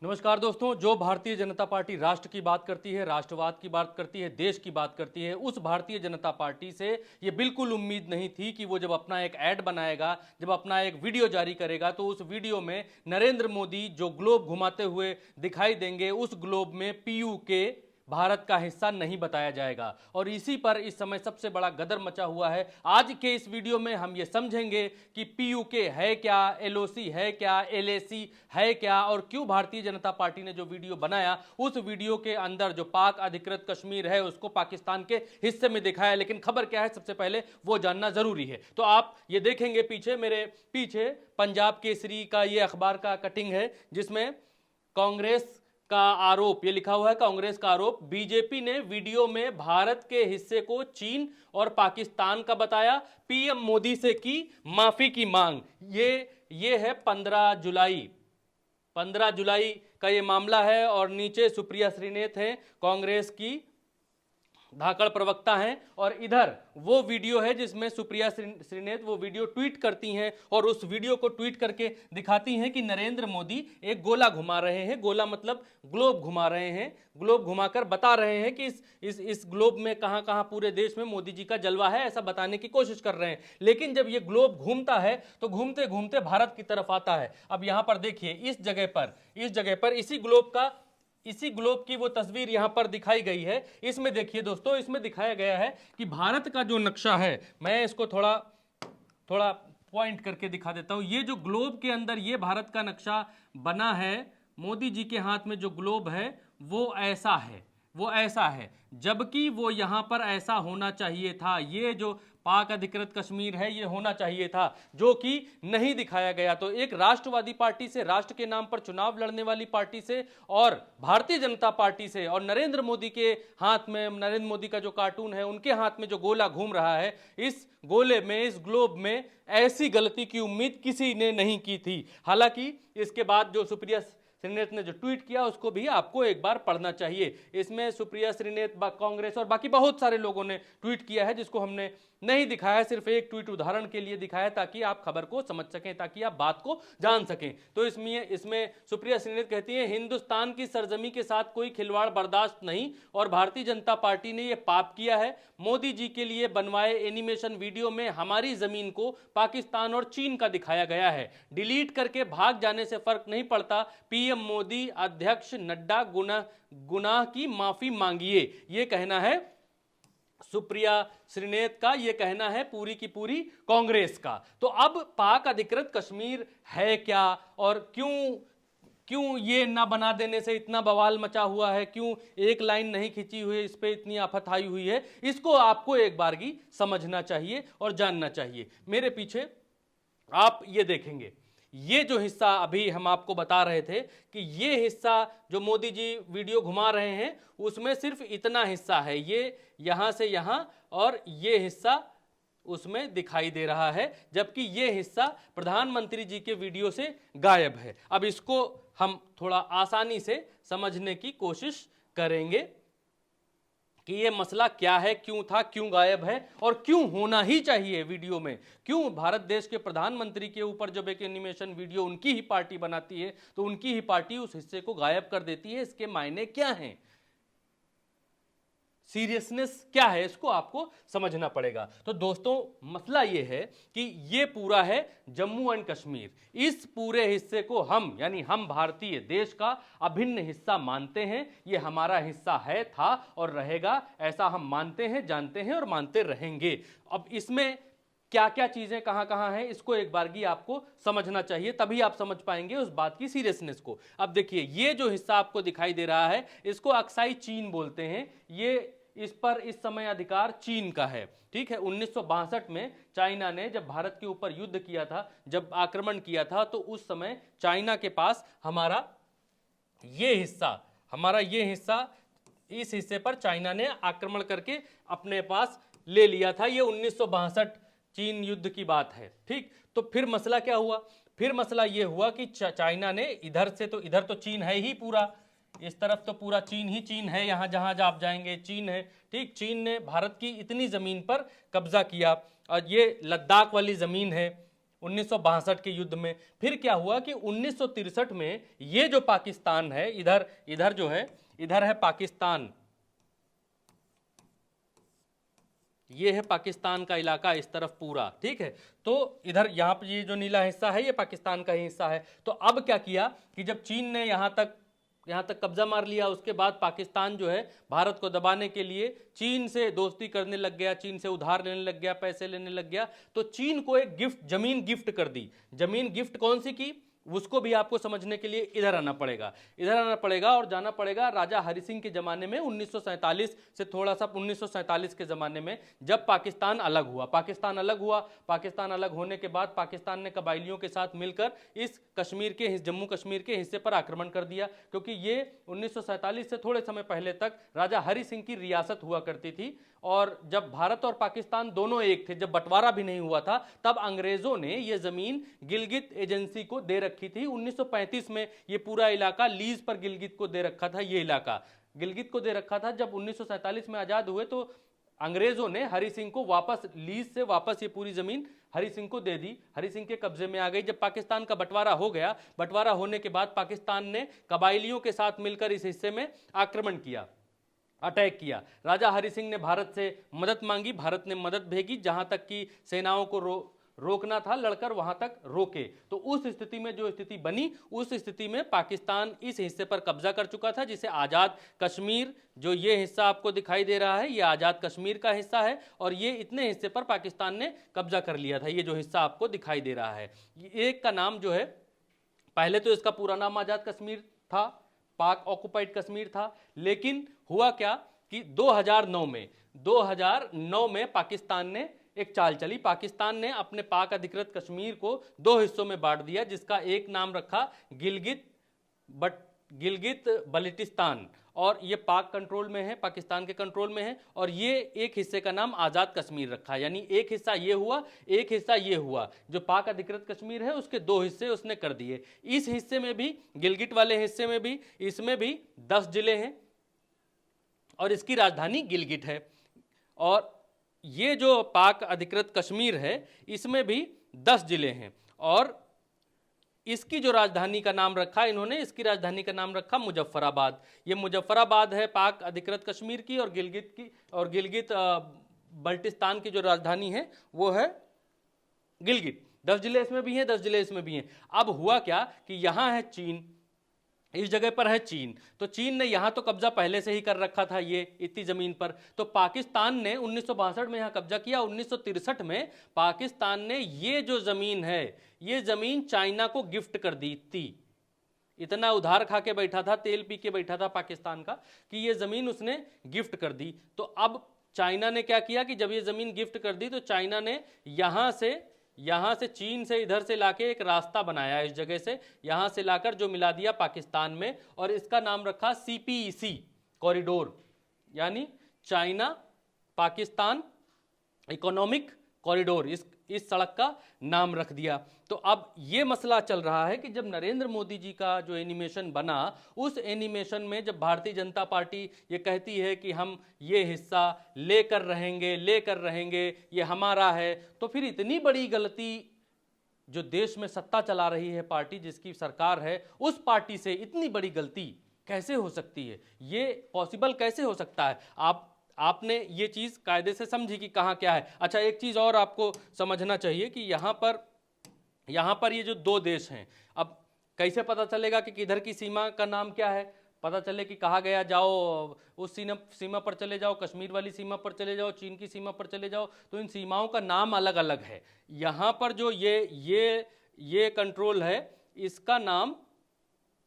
नमस्कार दोस्तों। जो भारतीय जनता पार्टी राष्ट्र की बात करती है, राष्ट्रवाद की बात करती है, देश की बात करती है, उस भारतीय जनता पार्टी से ये बिल्कुल उम्मीद नहीं थी कि वो जब अपना एक ऐड बनाएगा, जब अपना एक वीडियो जारी करेगा तो उस वीडियो में नरेंद्र मोदी जो ग्लोब घुमाते हुए दिखाई देंगे, उस ग्लोब में पीयूके भारत का हिस्सा नहीं बताया जाएगा। और इसी पर इस समय सबसे बड़ा गदर मचा हुआ है। आज के इस वीडियो में हम ये समझेंगे कि पीयूके है क्या, एलओसी है क्या, एलएसी है क्या, और क्यों भारतीय जनता पार्टी ने जो वीडियो बनाया उस वीडियो के अंदर जो पाक अधिकृत कश्मीर है उसको पाकिस्तान के हिस्से में दिखाया। लेकिन खबर क्या है, सबसे पहले वो जानना जरूरी है। तो आप ये देखेंगे पीछे, मेरे पीछे पंजाब केसरी का ये अखबार का कटिंग है जिसमें कांग्रेस का आरोप, ये लिखा हुआ है कांग्रेस का आरोप, बीजेपी ने वीडियो में भारत के हिस्से को चीन और पाकिस्तान का बताया, पीएम मोदी से की माफी की मांग। ये है 15 जुलाई का ये मामला है। और नीचे सुप्रिया श्रीनेत हैं, कांग्रेस की धाकड़ प्रवक्ता हैं, और इधर वो वीडियो है जिसमें सुप्रिया श्रीनेत वो वीडियो ट्वीट करती हैं और उस वीडियो को ट्वीट करके दिखाती हैं कि नरेंद्र मोदी एक गोला घुमा रहे हैं। गोला मतलब ग्लोब घुमा रहे हैं। ग्लोब घुमाकर बता रहे हैं कि इस ग्लोब में कहां कहां पूरे देश में मोदी जी का जलवा है, ऐसा बताने की कोशिश कर रहे हैं। लेकिन जब ये ग्लोब घूमता है तो घूमते घूमते भारत की तरफ आता है। अब यहां पर देखिए, इस जगह पर इसी ग्लोब की वो तस्वीर यहां पर दिखाई गई है। इसमें देखिए दोस्तों, इसमें दिखाया गया है कि भारत का जो नक्शा है, मैं इसको थोड़ा पॉइंट करके दिखा देता हूं। ये जो ग्लोब के अंदर ये भारत का नक्शा बना है, मोदी जी के हाथ में जो ग्लोब है वो ऐसा है, जबकि वो यहां पर ऐसा होना चाहिए था। ये जो पाक अधिकृत कश्मीर है ये होना चाहिए था, जो कि नहीं दिखाया गया। तो एक राष्ट्रवादी पार्टी से, राष्ट्र के नाम पर चुनाव लड़ने वाली पार्टी से, और भारतीय जनता पार्टी से, और नरेंद्र मोदी के हाथ में, नरेंद्र मोदी का जो कार्टून है उनके हाथ में जो गोला घूम रहा है, इस गोले में, इस ग्लोब में ऐसी गलती की उम्मीद किसी ने नहीं की थी। हालांकि इसके बाद जो सुप्रिया श्रीनेत ने जो ट्वीट किया उसको भी आपको एक बार पढ़ना चाहिए। इसमें सुप्रिया श्रीनेत, कांग्रेस और बाकी बहुत सारे लोगों ने ट्वीट किया है जिसको हमने नहीं दिखाया, सिर्फ एक ट्वीट उदाहरण के लिए दिखाया ताकि आप खबर को समझ सकें, ताकि आप बात को जान सकें। तो इसमें सुप्रिया श्रीनेत कहती है, हिंदुस्तान की सरजमी के साथ कोई खिलवाड़ बर्दाश्त नहीं और भारतीय जनता पार्टी ने यह पाप किया है। मोदी जी के लिए बनवाए एनिमेशन वीडियो में हमारी जमीन को पाकिस्तान और चीन का दिखाया गया है। डिलीट करके भाग जाने से फर्क नहीं पड़ता। पीएम मोदी, अध्यक्ष नड्डा, गुनाह की माफी मांगिए। यह कहना है सुप्रिया श्रीनेत का, यह कहना है पूरी की पूरी कांग्रेस का। तो अब पाक अधिकृत कश्मीर है क्या, और क्यों ये ना बना देने से इतना बवाल मचा हुआ है, क्यों एक लाइन नहीं खींची हुई है, इस पे इतनी आफत आई हुई है, इसको आपको एक बार की समझना चाहिए और जानना चाहिए। मेरे पीछे आप ये देखेंगे, ये जो हिस्सा अभी हम आपको बता रहे थे कि ये हिस्सा जो मोदी जी वीडियो घुमा रहे हैं उसमें सिर्फ इतना हिस्सा है, ये यहां से यहां, और ये हिस्सा उसमें दिखाई दे रहा है, जबकि ये हिस्सा प्रधानमंत्री जी के वीडियो से गायब है। अब इसको हम थोड़ा आसानी से समझने की कोशिश करेंगे कि ये मसला क्या है, क्यों था, क्यों गायब है, और क्यों होना ही चाहिए वीडियो में। क्यों भारत देश के प्रधानमंत्री के ऊपर जब एक एनिमेशन वीडियो उनकी ही पार्टी बनाती है तो उनकी ही पार्टी उस हिस्से को गायब कर देती है। इसके मायने क्या हैं, सीरियसनेस क्या है, इसको आपको समझना पड़ेगा। तो दोस्तों, मसला यह है कि ये पूरा है जम्मू एंड कश्मीर। इस पूरे हिस्से को हम, यानी हम भारतीय देश का अभिन्न हिस्सा मानते हैं। ये हमारा हिस्सा है, था और रहेगा, ऐसा हम मानते हैं, जानते हैं और मानते रहेंगे। अब इसमें क्या क्या चीजें कहां कहां हैं, इसको एक बार की आपको समझना चाहिए, तभी आप समझ पाएंगे उस बात की सीरियसनेस को। अब देखिए, ये जो हिस्सा आपको दिखाई दे रहा है इसको अक्साई चीन बोलते हैं। इस पर इस समय अधिकार चीन का है, ठीक है। 1962 में चाइना ने जब भारत के ऊपर युद्ध किया था, जब आक्रमण किया था, तो उस समय चाइना के पास हमारा ये हिस्सा, इस हिस्से पर चाइना ने आक्रमण करके अपने पास ले लिया था। ये 1962 चीन युद्ध की बात है, ठीक। तो फिर मसला क्या हुआ, फिर मसला यह हुआ कि चाइना ने इधर तो चीन है ही पूरा, इस तरफ तो पूरा चीन ही चीन है, यहां जहां आप जाएंगे चीन है, ठीक। चीन ने भारत की इतनी जमीन पर कब्जा किया, और ये लद्दाख वाली जमीन है, 1962 के युद्ध में। फिर क्या हुआ कि 1963 में ये जो पाकिस्तान है, इधर इधर जो है, इधर है पाकिस्तान, ये है पाकिस्तान का इलाका इस तरफ पूरा, ठीक है। तो इधर यहाँ पे ये जो नीला हिस्सा है ये पाकिस्तान का ही हिस्सा है। तो अब क्या किया कि जब चीन ने यहाँ तक कब्जा मार लिया, उसके बाद पाकिस्तान जो है भारत को दबाने के लिए चीन से दोस्ती करने लग गया, चीन से उधार लेने लग गया, पैसे लेने लग गया। तो चीन को एक गिफ्ट, जमीन गिफ्ट कर दी। जमीन गिफ्ट कौन सी की, उसको भी आपको समझने के लिए इधर आना पड़ेगा, इधर आना पड़ेगा और जाना पड़ेगा राजा हरि सिंह के ज़माने में, 1947 से थोड़ा सा 1947 के ज़माने में, जब पाकिस्तान अलग हुआ। पाकिस्तान अलग होने के बाद पाकिस्तान ने कबाइलियों के साथ मिलकर इस कश्मीर के, जम्मू कश्मीर के हिस्से पर आक्रमण कर दिया, क्योंकि ये 1947 से थोड़े समय पहले तक राजा हरि सिंह की रियासत हुआ करती थी। और जब भारत और पाकिस्तान दोनों एक थे, जब बंटवारा भी नहीं हुआ था, तब अंग्रेजों ने ये जमीन गिलगित एजेंसी को दे रखी थी। 1935 में ये पूरा इलाका लीज पर गिलगित को दे रखा था, ये इलाका गिलगित को दे रखा था। जब 1947 में आजाद हुए तो अंग्रेजों ने हरि सिंह को वापस, लीज से वापस ये पूरी जमीन हरि सिंह को दे दी, हरि सिंह के कब्जे में आ गई। जब पाकिस्तान का बंटवारा हो गया, बंटवारा होने के बाद पाकिस्तान ने कबाइलियों के साथ मिलकर इस हिस्से में आक्रमण किया, अटैक किया। राजा हरि सिंह ने भारत से मदद मांगी, भारत ने मदद भेजी, जहां तक कि सेनाओं को रोकना था, लड़कर वहां तक रोके। तो उस स्थिति में जो स्थिति बनी, उस स्थिति में पाकिस्तान इस हिस्से पर कब्जा कर चुका था, जिसे आज़ाद कश्मीर, जो ये हिस्सा आपको दिखाई दे रहा है, ये आज़ाद कश्मीर का हिस्सा है। और ये इतने हिस्से पर पाकिस्तान ने कब्जा कर लिया था, ये जो हिस्सा आपको दिखाई दे रहा है। एक का नाम जो है, पहले तो इसका पूरा नाम आज़ाद कश्मीर था, पाक ऑक्युपाइड कश्मीर था। लेकिन हुआ क्या कि 2009 में पाकिस्तान ने एक चाल चली। पाकिस्तान ने अपने पाक अधिकृत कश्मीर को दो हिस्सों में बांट दिया, जिसका एक नाम रखा गिलगित बल्टिस्तान, और ये पाक कंट्रोल में है, पाकिस्तान के कंट्रोल में है। और ये एक हिस्से का नाम आज़ाद कश्मीर रखा, यानी एक हिस्सा ये हुआ, एक हिस्सा ये हुआ। जो पाक अधिकृत कश्मीर है उसके दो हिस्से उसने कर दिए। इस हिस्से में भी, गिलगित वाले हिस्से में भी, इसमें भी 10 जिले हैं और इसकी राजधानी गिलगित है। और ये जो पाक अधिकृत कश्मीर है इसमें भी 10 जिले हैं। और इसकी जो राजधानी का नाम रखा इन्होंने, इसकी राजधानी का नाम रखा मुजफ्फराबाद। ये मुजफ्फराबाद है पाक अधिकृत कश्मीर की, और गिलगित बल्टिस्तान की जो राजधानी है वो है गिलगित। 10 जिले इसमें भी हैं, 10 जिले इसमें भी हैं। अब हुआ क्या कि यहाँ है चीन, इस जगह पर है चीन, तो चीन ने यहाँ तो कब्जा पहले से ही कर रखा था ये इतनी जमीन पर। तो पाकिस्तान ने 1962 में यहाँ कब्जा किया। 1963 में पाकिस्तान ने ये जो जमीन है, ये जमीन चाइना को गिफ्ट कर दी थी। इतना उधार खा के बैठा था, तेल पी के बैठा था पाकिस्तान का, कि ये जमीन उसने गिफ्ट कर दी। तो अब चाइना ने क्या किया कि जब ये जमीन गिफ्ट कर दी तो चाइना ने यहाँ से चीन से इधर से लाके एक रास्ता बनाया, इस जगह से यहाँ से लाकर जो मिला दिया पाकिस्तान में, और इसका नाम रखा CPEC कॉरिडोर, यानी चाइना पाकिस्तान इकोनॉमिक कॉरिडोर। इस सड़क का नाम रख दिया। तो अब ये मसला चल रहा है कि जब नरेंद्र मोदी जी का जो एनिमेशन बना, उस एनिमेशन में जब भारतीय जनता पार्टी ये कहती है कि हम ये हिस्सा लेकर रहेंगे, ये हमारा है, तो फिर इतनी बड़ी गलती, जो देश में सत्ता चला रही है पार्टी, जिसकी सरकार है, उस पार्टी से इतनी बड़ी गलती कैसे हो सकती है? ये पॉसिबल कैसे हो सकता है? आपने ये चीज़ कायदे से समझी कि कहाँ क्या है। अच्छा, एक चीज़ और आपको समझना चाहिए कि यहाँ पर ये जो दो देश हैं, अब कैसे पता चलेगा कि किधर की सीमा का नाम क्या है? पता चले कि कहा गया जाओ उस सीमा पर चले जाओ, कश्मीर वाली सीमा पर चले जाओ, चीन की सीमा पर चले जाओ, तो इन सीमाओं का नाम अलग अलग है। यहाँ पर जो ये कंट्रोल है, इसका नाम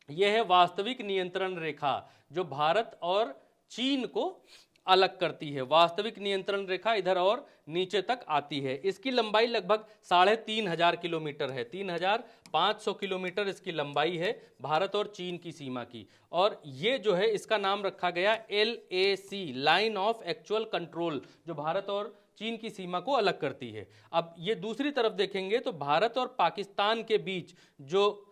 ये है वास्तविक नियंत्रण रेखा, जो भारत और चीन को अलग करती है। वास्तविक नियंत्रण रेखा इधर और नीचे तक आती है। इसकी लंबाई लगभग 3500 किलोमीटर है, 3500 किलोमीटर इसकी लंबाई है भारत और चीन की सीमा की। और ये जो है इसका नाम रखा गया LAC, line of actual control, जो भारत और चीन की सीमा को अलग करती है। अब ये दूसरी तरफ देखेंगे तो भारत और पाकिस्तान के बीच जो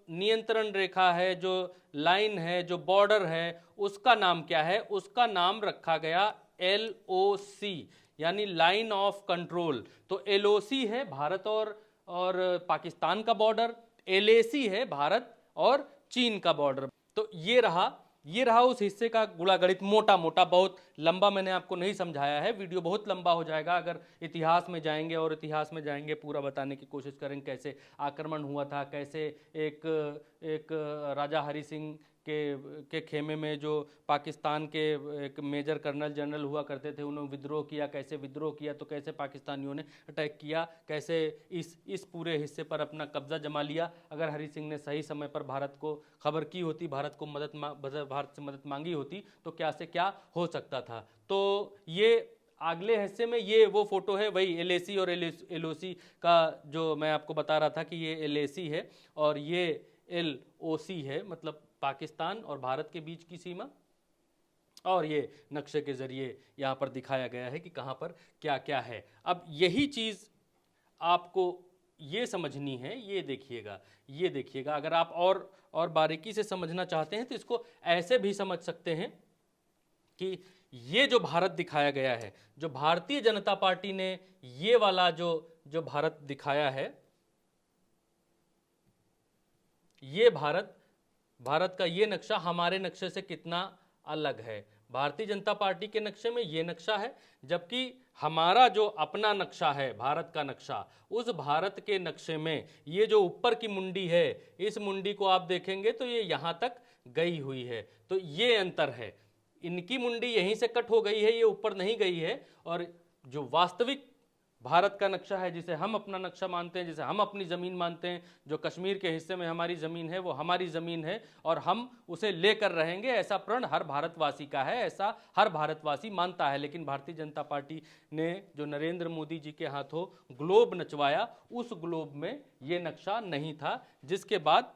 नियंत्रण रेखा है, जो लाइन है, जो बॉर्डर है, उसका नाम क्या है? उसका नाम रखा गया LOC, यानी लाइन ऑफ कंट्रोल। तो LOC है भारत और और पाकिस्तान का बॉर्डर, LAC है भारत और चीन का बॉर्डर। तो ये रहा उस हिस्से का गुणागणित, मोटा मोटा, बहुत लंबा मैंने आपको नहीं समझाया है, वीडियो बहुत लंबा हो जाएगा अगर इतिहास में जाएंगे, और इतिहास में जाएंगे पूरा बताने की कोशिश करेंगे कैसे आक्रमण हुआ था, कैसे एक राजा हरि सिंह के खेमे में जो पाकिस्तान के एक मेजर कर्नल जनरल हुआ करते थे, उन्होंने विद्रोह किया, कैसे विद्रोह किया तो कैसे पाकिस्तानियों ने अटैक किया, कैसे इस पूरे हिस्से पर अपना कब्जा जमा लिया। अगर हरि सिंह ने सही समय पर भारत को खबर की होती, भारत से मदद मांगी होती तो क्या से क्या हो सकता था। तो ये अगले हिस्से में ये वो फोटो है, वही LAC और LOC का जो मैं आपको बता रहा था कि ये LAC है और ये LOC है, मतलब पाकिस्तान और भारत के बीच की सीमा। और ये नक्शे के जरिए यहाँ पर दिखाया गया है कि कहाँ पर क्या क्या है। अब यही चीज़ आपको ये समझनी है, ये देखिएगा। अगर आप और बारीकी से समझना चाहते हैं तो इसको ऐसे भी समझ सकते हैं कि ये जो भारत दिखाया गया है, जो भारतीय जनता पार्टी ने ये वाला जो भारत दिखाया है, ये भारत का ये नक्शा हमारे नक्शे से कितना अलग है। भारतीय जनता पार्टी के नक्शे में ये नक्शा है, जबकि हमारा जो अपना नक्शा है, भारत का नक्शा, उस भारत के नक्शे में ये जो ऊपर की मुंडी है, इस मुंडी को आप देखेंगे तो ये यहाँ तक गई हुई है। तो ये अंतर है, इनकी मुंडी यहीं से कट हो गई है, ये ऊपर नहीं गई है। और जो वास्तविक भारत का नक्शा है, जिसे हम अपना नक्शा मानते हैं, जिसे हम अपनी ज़मीन मानते हैं, जो कश्मीर के हिस्से में हमारी ज़मीन है वो हमारी ज़मीन है और हम उसे लेकर रहेंगे, ऐसा प्रण हर भारतवासी का है, ऐसा हर भारतवासी मानता है। लेकिन भारतीय जनता पार्टी ने जो नरेंद्र मोदी जी के हाथों ग्लोब नचवाया, उस ग्लोब में ये नक्शा नहीं था, जिसके बाद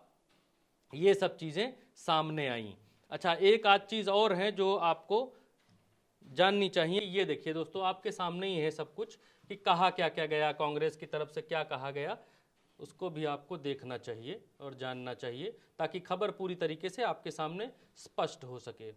ये सब चीज़ें सामने आईं। अच्छा, एक आध चीज़ और है जो आपको जाननी चाहिए। ये देखिए दोस्तों, आपके सामने ही है सब कुछ कि कहा क्या क्या गया, कांग्रेस की तरफ से क्या कहा गया, उसको भी आपको देखना चाहिए और जानना चाहिए ताकि खबर पूरी तरीके से आपके सामने स्पष्ट हो सके।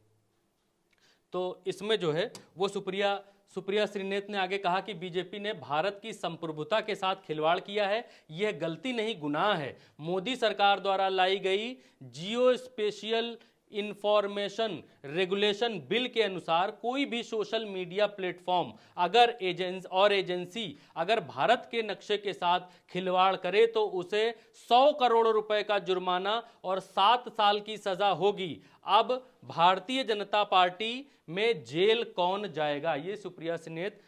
तो इसमें जो है वो सुप्रिया श्रीनेत ने आगे कहा कि बीजेपी ने भारत की संप्रभुता के साथ खिलवाड़ किया है, यह गलती नहीं गुनाह है। मोदी सरकार द्वारा लाई गई जियो स्पेशियल इंफॉर्मेशन रेगुलेशन बिल के अनुसार कोई भी सोशल मीडिया प्लेटफॉर्म अगर एजेंसी अगर भारत के नक्शे के साथ खिलवाड़ करे तो उसे 100 करोड़ रुपए का जुर्माना और 7 साल की सजा होगी। अब भारतीय जनता पार्टी में जेल कौन जाएगा, ये सुप्रिया श्रीनेत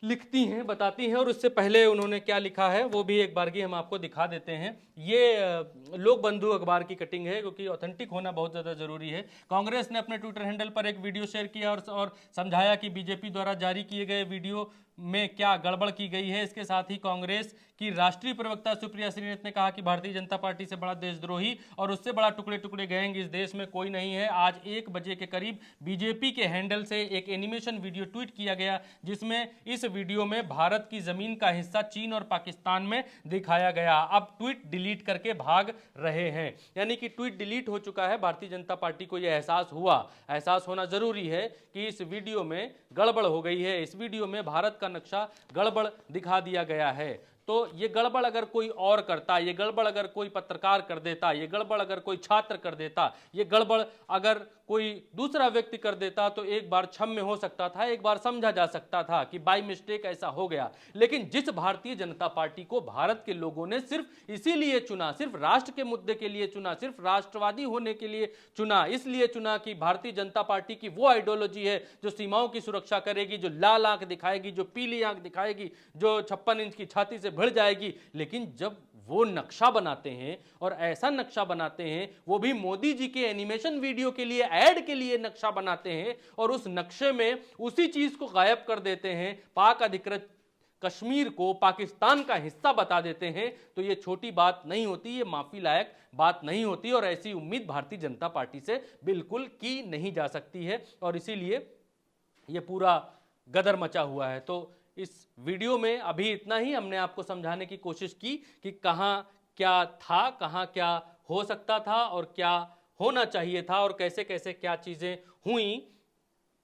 लिखती हैं, बताती हैं। और उससे पहले उन्होंने क्या लिखा है वो भी एक बार की हम आपको दिखा देते हैं। ये लोक बंधु अखबार की कटिंग है, क्योंकि ऑथेंटिक होना बहुत ज़्यादा जरूरी है। कांग्रेस ने अपने ट्विटर हैंडल पर एक वीडियो शेयर किया और समझाया कि बीजेपी द्वारा जारी किए गए वीडियो में क्या गड़बड़ की गई है। इसके साथ ही कांग्रेस की राष्ट्रीय प्रवक्ता सुप्रिया श्रीनेत ने कहा कि भारतीय जनता पार्टी से बड़ा देशद्रोही और उससे बड़ा टुकड़े टुकड़े गैंग इस देश में कोई नहीं है। आज 1 बजे के करीब बीजेपी के हैंडल से एक एनिमेशन वीडियो ट्वीट किया गया, जिसमें इस वीडियो में भारत की जमीन का हिस्सा चीन और पाकिस्तान में दिखाया गया। अब ट्वीट डिलीट करके भाग रहे हैं, यानी कि ट्वीट डिलीट हो चुका है। भारतीय जनता पार्टी को यह एहसास होना जरूरी है कि इस वीडियो में गड़बड़ हो गई है, इस वीडियो में भारत का नक्शा गड़बड़ दिखा दिया गया है। तो ये गड़बड़ अगर कोई और करता, ये गड़बड़ अगर कोई पत्रकार कर देता, ये गड़बड़ अगर कोई छात्र कर देता, ये गड़बड़ अगर कोई दूसरा व्यक्ति कर देता तो एक बार क्षम्य हो सकता था, एक बार समझा जा सकता था कि बाय मिस्टेक ऐसा हो गया। लेकिन जिस भारतीय जनता पार्टी को भारत के लोगों ने सिर्फ इसीलिए चुना, सिर्फ राष्ट्र के मुद्दे के लिए चुना, सिर्फ राष्ट्रवादी होने के लिए चुना, इसलिए चुना कि भारतीय जनता पार्टी की वो आइडियोलॉजी है जो सीमाओं की सुरक्षा करेगी, जो लाल आंख दिखाएगी, जो पीली आंख दिखाएगी, जो 56 इंच की छाती से भिड़ जाएगी। लेकिन जब वो नक्शा बनाते हैं और ऐसा नक्शा बनाते हैं, वो भी मोदी जी के एनिमेशन वीडियो के लिए, ऐड के लिए नक्शा बनाते हैं और उस नक्शे में उसी चीज को गायब कर देते हैं, पाक अधिकृत कश्मीर को पाकिस्तान का हिस्सा बता देते हैं, तो ये छोटी बात नहीं होती, ये माफी लायक बात नहीं होती। और ऐसी उम्मीद भारतीय जनता पार्टी से बिल्कुल की नहीं जा सकती है और इसीलिए ये पूरा गदर मचा हुआ है। तो इस वीडियो में अभी इतना ही हमने आपको समझाने की कोशिश की कि कहां क्या था, कहां क्या हो सकता था और क्या होना चाहिए था और कैसे कैसे क्या चीजें हुई।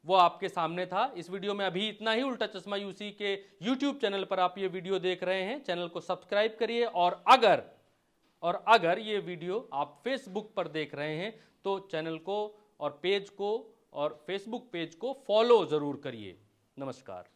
वो आपके सामने था। इस वीडियो में अभी इतना ही। उल्टा चश्मा यूसी के यूट्यूब चैनल पर आप ये वीडियो देख रहे हैं, चैनल को सब्सक्राइब करिए। और अगर ये वीडियो आप फेसबुक पर देख रहे हैं तो चैनल को और पेज को और फेसबुक पेज को फॉलो जरूर करिए। नमस्कार।